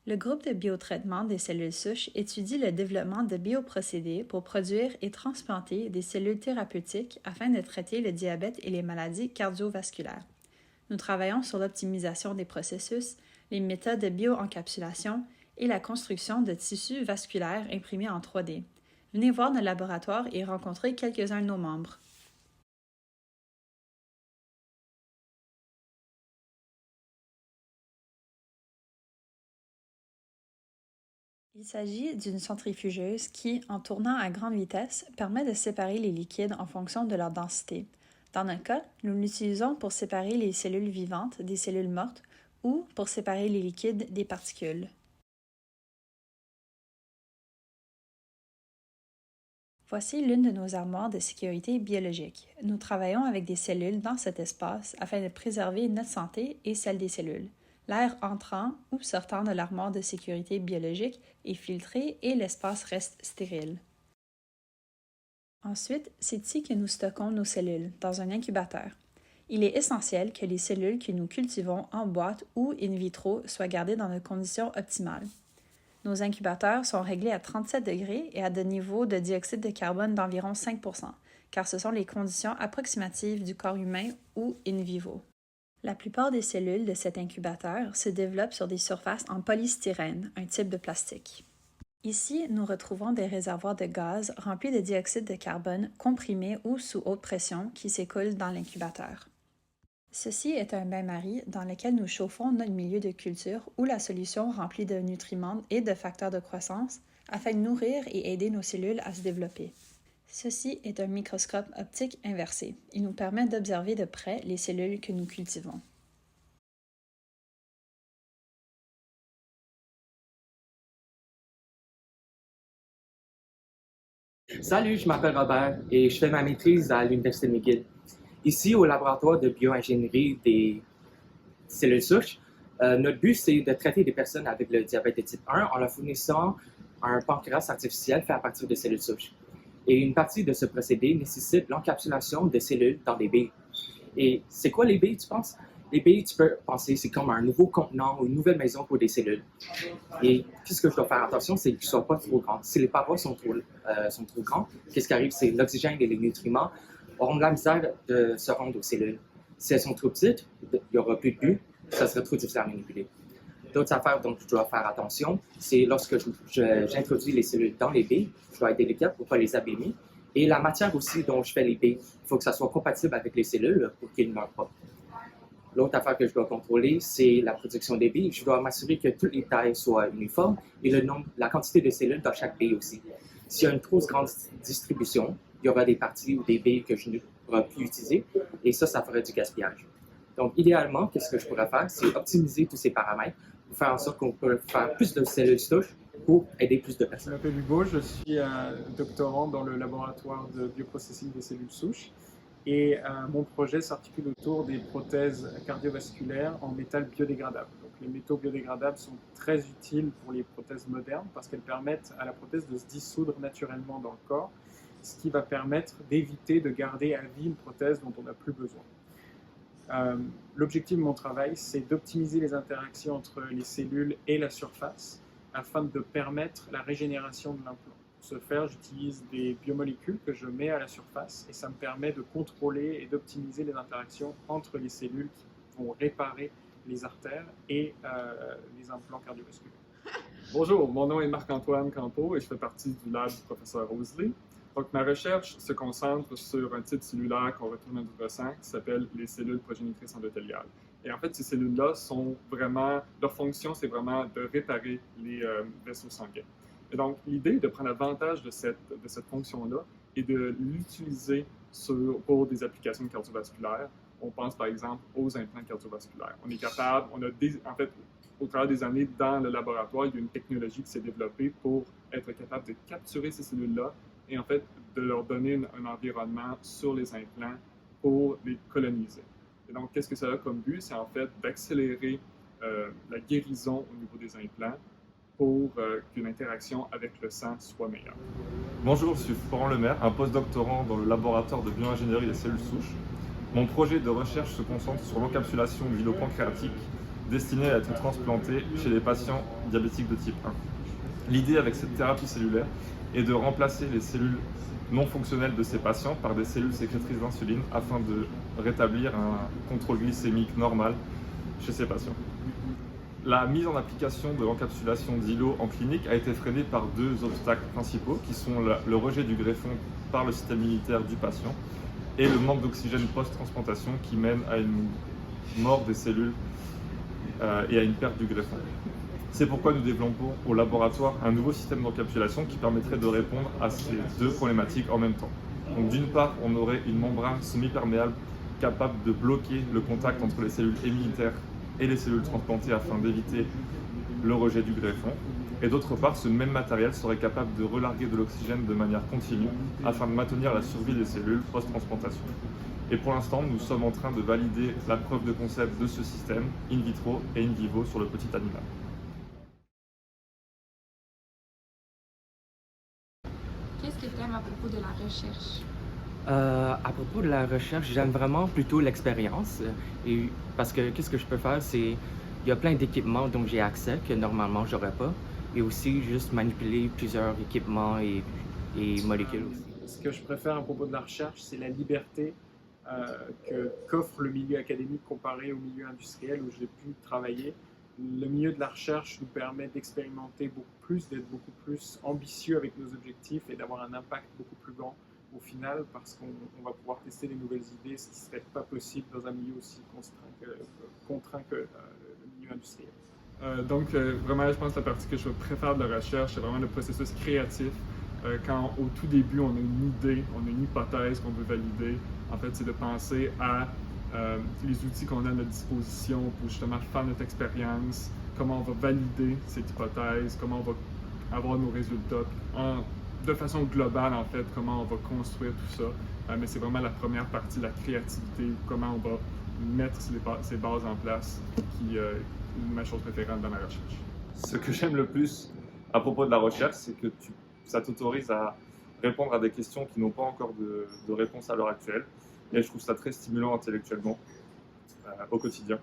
Le groupe de biotraitement des cellules souches étudie le développement de bioprocédés pour produire et transplanter des cellules thérapeutiques afin de traiter le diabète et les maladies cardiovasculaires. Nous travaillons sur l'optimisation des processus, les méthodes de bioencapsulation et la construction de tissus vasculaires imprimés en 3D. Venez voir notre laboratoire et rencontrer quelques-uns de nos membres. Il s'agit d'une centrifugeuse qui, en tournant à grande vitesse, permet de séparer les liquides en fonction de leur densité. Dans notre cas, nous l'utilisons pour séparer les cellules vivantes des cellules mortes ou pour séparer les liquides des particules. Voici l'une de nos armoires de sécurité biologique. Nous travaillons avec des cellules dans cet espace afin de préserver notre santé et celle des cellules. L'air entrant ou sortant de l'armoire de sécurité biologique est filtré et l'espace reste stérile. Ensuite, c'est ici que nous stockons nos cellules, dans un incubateur. Il est essentiel que les cellules que nous cultivons en boîte ou in vitro soient gardées dans des conditions optimales. Nos incubateurs sont réglés à 37 degrés et à des niveaux de dioxyde de carbone d'environ 5 %, car ce sont les conditions approximatives du corps humain ou in vivo. La plupart des cellules de cet incubateur se développent sur des surfaces en polystyrène, un type de plastique. Ici, nous retrouvons des réservoirs de gaz remplis de dioxyde de carbone comprimé ou sous haute pression qui s'écoulent dans l'incubateur. Ceci est un bain-marie dans lequel nous chauffons notre milieu de culture ou la solution remplie de nutriments et de facteurs de croissance afin de nourrir et aider nos cellules à se développer. Ceci est un microscope optique inversé. Il nous permet d'observer de près les cellules que nous cultivons. Salut, je m'appelle Robert et je fais ma maîtrise à l'Université de McGill. Ici, au laboratoire de bioingénierie des cellules souches, notre but, c'est de traiter des personnes avec le diabète de type 1 en leur fournissant un pancréas artificiel fait à partir de cellules souches. Et une partie de ce procédé nécessite l'encapsulation de cellules dans des billes. Et c'est quoi les billes, tu penses? Les billes, tu peux penser, c'est comme un nouveau contenant ou une nouvelle maison pour des cellules. Et qu'est-ce que je dois faire attention, c'est qu'ils ne soient pas trop grands. Si les parois sont trop grands, qu'est-ce qui arrive? C'est l'oxygène et les nutriments auront de la misère de se rendre aux cellules. Si elles sont trop petites, il n'y aura plus de bulles, ça serait trop difficile à manipuler. D'autres affaires dont je dois faire attention, c'est lorsque j'introduis les cellules dans les billes, je dois être délicat pour ne pas les abîmer. Et la matière aussi dont je fais les billes, il faut que ça soit compatible avec les cellules pour qu'ils ne meurent pas. L'autre affaire que je dois contrôler, c'est la production des billes. Je dois m'assurer que toutes les tailles soient uniformes et la quantité de cellules dans chaque bille aussi. S'il y a une trop grande distribution, il y aura des parties ou des billes que je ne pourrai plus utiliser et ça ferait du gaspillage. Donc, idéalement, qu'est-ce que je pourrais faire? C'est optimiser tous ces paramètres pour faire en sorte qu'on peut faire plus de cellules souches pour aider plus de Je personnes. m'appelle Hugo, je suis doctorant dans le laboratoire de bioprocessing des cellules souches et mon projet s'articule autour des prothèses cardiovasculaires en métal biodégradable. Donc, les métaux biodégradables sont très utiles pour les prothèses modernes parce qu'elles permettent à la prothèse de se dissoudre naturellement dans le corps, ce qui va permettre d'éviter de garder à vie une prothèse dont on n'a plus besoin. L'objectif de mon travail, c'est d'optimiser les interactions entre les cellules et la surface afin de permettre la régénération de l'implant. Pour ce faire, j'utilise des biomolécules que je mets à la surface et ça me permet de contrôler et d'optimiser les interactions entre les cellules qui vont réparer les artères et les implants cardiovasculaires. Bonjour, mon nom est Marc-Antoine Campeau et je fais partie du lab du professeur Roseley. Donc, ma recherche se concentre sur un type cellulaire qu'on retrouve dans notre sang qui s'appelle les cellules progénitrices endothéliales. Et en fait, ces cellules-là sont vraiment, leur fonction, c'est vraiment de réparer les vaisseaux sanguins. Et donc, l'idée de prendre avantage de cette fonction-là et de l'utiliser pour des applications cardiovasculaires. On pense par exemple aux implants cardiovasculaires. On est capable, en fait, au travers des années, dans le laboratoire, il y a une technologie qui s'est développée pour être capable de capturer ces cellules-là et en fait de leur donner un environnement sur les implants pour les coloniser. Et donc, qu'est-ce que ça a comme but? C'est en fait d'accélérer la guérison au niveau des implants pour qu'une interaction avec le sang soit meilleure. Bonjour, je suis Florent Lemaire, un postdoctorant dans le laboratoire de bioingénierie des cellules souches. Mon projet de recherche se concentre sur l'encapsulation du pancréatique destinée à être transplantée chez les patients diabétiques de type 1. L'idée avec cette thérapie cellulaire est de remplacer les cellules non fonctionnelles de ces patients par des cellules sécrétrices d'insuline afin de rétablir un contrôle glycémique normal chez ces patients. La mise en application de l'encapsulation d'îlots en clinique a été freinée par deux obstacles principaux qui sont le rejet du greffon par le système immunitaire du patient et le manque d'oxygène post-transplantation qui mène à une mort des cellules et à une perte du greffon. C'est pourquoi nous développons au laboratoire un nouveau système d'encapsulation qui permettrait de répondre à ces deux problématiques en même temps. Donc d'une part, on aurait une membrane semi-perméable capable de bloquer le contact entre les cellules immunitaires et les cellules transplantées afin d'éviter le rejet du greffon. Et d'autre part, ce même matériel serait capable de relarguer de l'oxygène de manière continue afin de maintenir la survie des cellules post-transplantation. Et pour l'instant, nous sommes en train de valider la preuve de concept de ce système in vitro et in vivo sur le petit animal. Qu'est-ce que tu aimes à propos de la recherche? À propos de la recherche, j'aime vraiment plutôt l'expérience. Et parce que qu'est-ce que je peux faire, c'est il y a plein d'équipements dont j'ai accès que normalement j'aurais pas. Et aussi juste manipuler plusieurs équipements et molécules aussi. Ce que je préfère à propos de la recherche, c'est la liberté qu'offre le milieu académique comparé au milieu industriel où j'ai pu travailler. Le milieu de la recherche nous permet d'expérimenter beaucoup plus, d'être beaucoup plus ambitieux avec nos objectifs et d'avoir un impact beaucoup plus grand au final parce qu'on va pouvoir tester des nouvelles idées, ce qui ne serait pas possible dans un milieu aussi contraint que le milieu industriel. Vraiment, je pense que la partie que je préfère de la recherche, c'est vraiment le processus créatif. Quand au tout début, on a une idée, on a une hypothèse qu'on veut valider, en fait, c'est de penser à les outils qu'on a à notre disposition pour justement faire notre expérience, comment on va valider cette hypothèse, comment on va avoir nos résultats, de façon globale, en fait, comment on va construire tout ça. Mais c'est vraiment la première partie, la créativité, comment on va mettre ces bases en place qui est ma chose préférée dans la recherche. Ce que j'aime le plus à propos de la recherche, c'est que ça t'autorise à répondre à des questions qui n'ont pas encore de réponse à l'heure actuelle. Et je trouve ça très stimulant intellectuellement au quotidien.